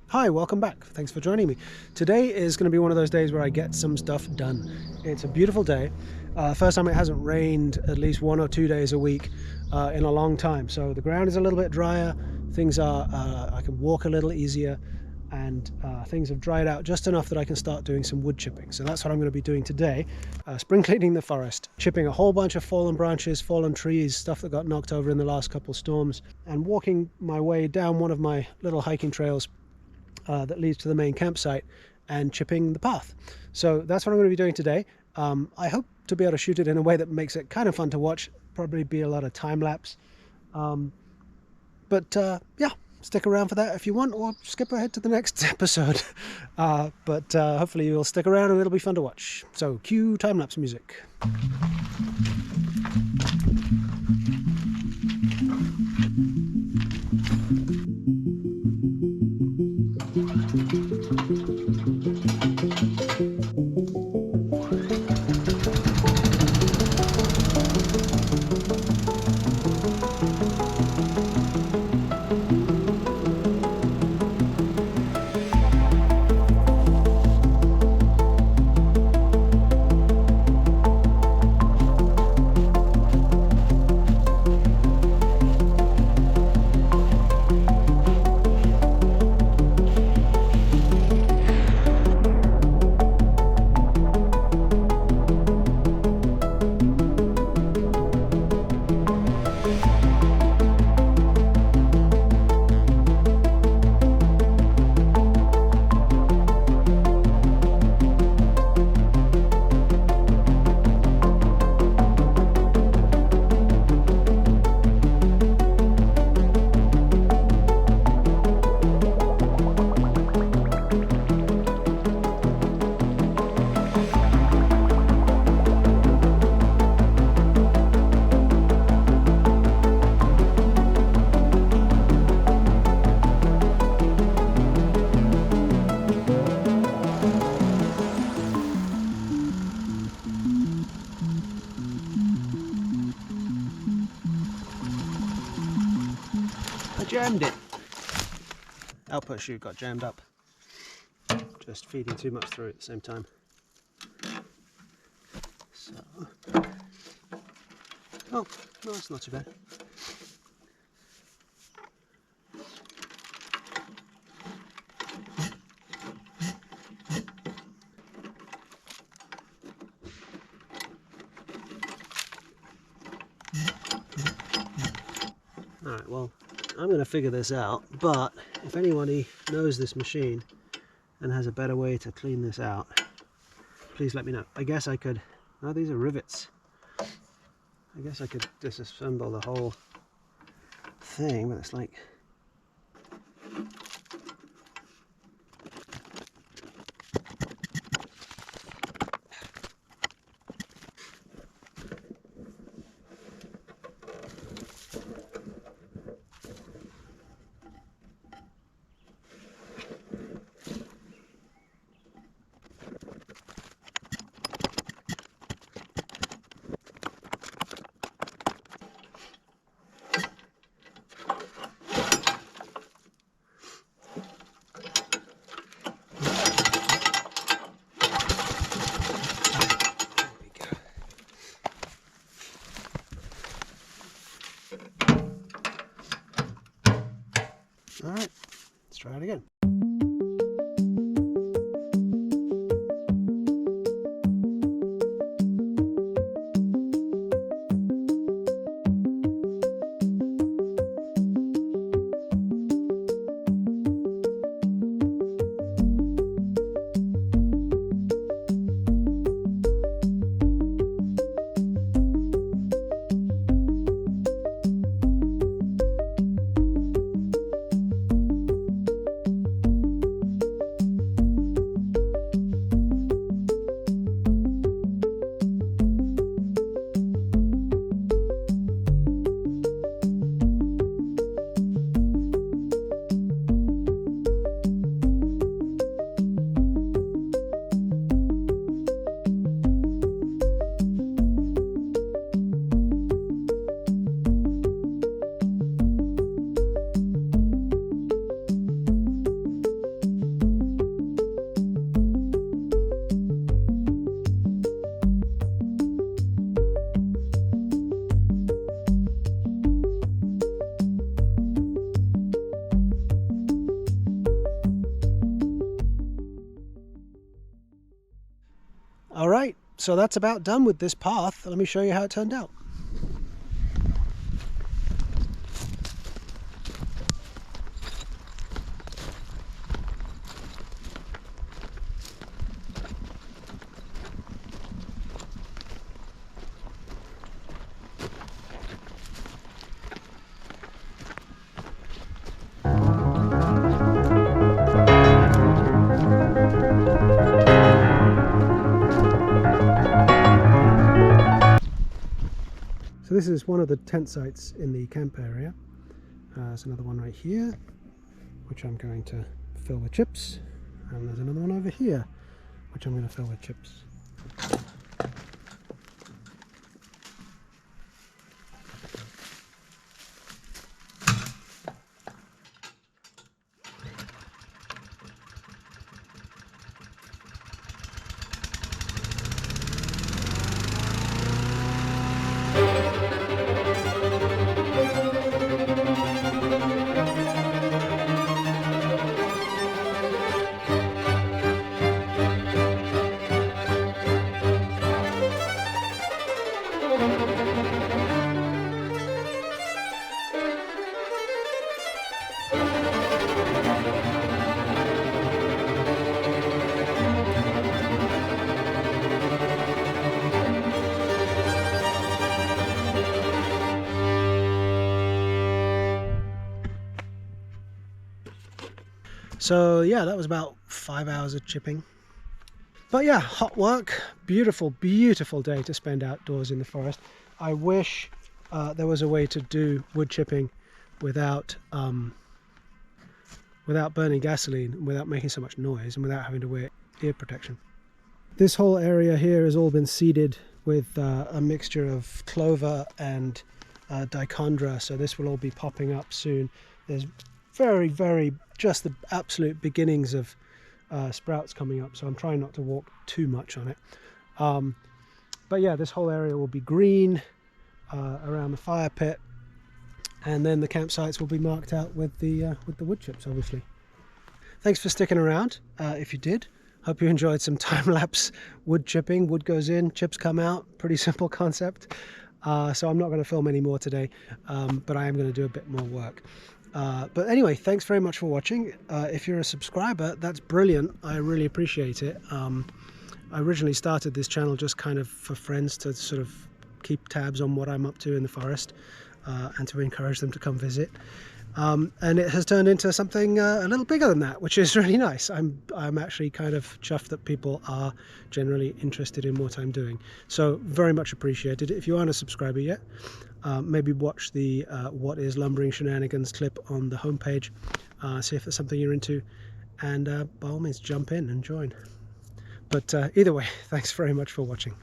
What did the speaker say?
Hi, welcome back. Thanks for joining me. Today is going to be one of those days where I get some stuff done. It's a beautiful day. First time it hasn't rained at least 1 or 2 days a week in a long time. So the ground is a little bit drier. Things are, I can walk a little easier, and things have dried out just enough that I can start doing some wood chipping. So that's what I'm going to be doing today. Spring cleaning the forest, chipping a whole bunch of fallen branches, fallen trees, stuff that got knocked over in the last couple storms, and walking my way down one of my little hiking trails that leads to the main campsite and chipping the path. So that's what I'm going to be doing today. I hope to be able to shoot it in a way that makes it kind of fun to watch. Probably be a lot of time lapse. Yeah, stick around for that if you want, or skip ahead to the next episode. Hopefully you'll stick around and it'll be fun to watch. So cue time lapse music. I jammed it. Output chute got jammed up. Just feeding too much through at the same time. So, oh, no, it's not too bad. Alright, well, I'm going to figure this out, but if anybody knows this machine and has a better way to clean this out, please let me know. I guess I could, oh, these are rivets. I guess I could disassemble the whole thing, but it's like, alright, let's try it again. so that's about done with this path. Let me show you how it turned out. So this is one of the tent sites in the camp area. There's another one right here, which I'm going to fill with chips. And there's another one over here, which I'm going to fill with chips. So yeah, that was about 5 hours of chipping. But yeah, hot work, beautiful, beautiful day to spend outdoors in the forest. I wish there was a way to do wood chipping without burning gasoline, without making so much noise, and without having to wear ear protection. This whole area here has all been seeded with a mixture of clover and dichondra, so this will all be popping up soon. There's very just the absolute beginnings of sprouts coming up, so I'm trying not to walk too much on it. But yeah, this whole area will be green around the fire pit, and then the campsites will be marked out with the wood chips, obviously. Thanks for sticking around. If you did, hope you enjoyed some time-lapse wood chipping. Wood goes in, chips come out. Pretty simple concept. So I'm not going to film any more today, but I am going to do a bit more work. But anyway, thanks very much for watching. If you're a subscriber, that's brilliant. I really appreciate it. I originally started this channel just kind of for friends to sort of keep tabs on what I'm up to in the forest, and to encourage them to come visit. And it has turned into something a little bigger than that, which is really nice. I'm actually kind of chuffed that people are generally interested in what I'm doing. So very much appreciated. If you aren't a subscriber yet, maybe watch the What is Lumbering Shenanigans clip on the homepage, see if there's something you're into, and by all means jump in and join. But either way, thanks very much for watching.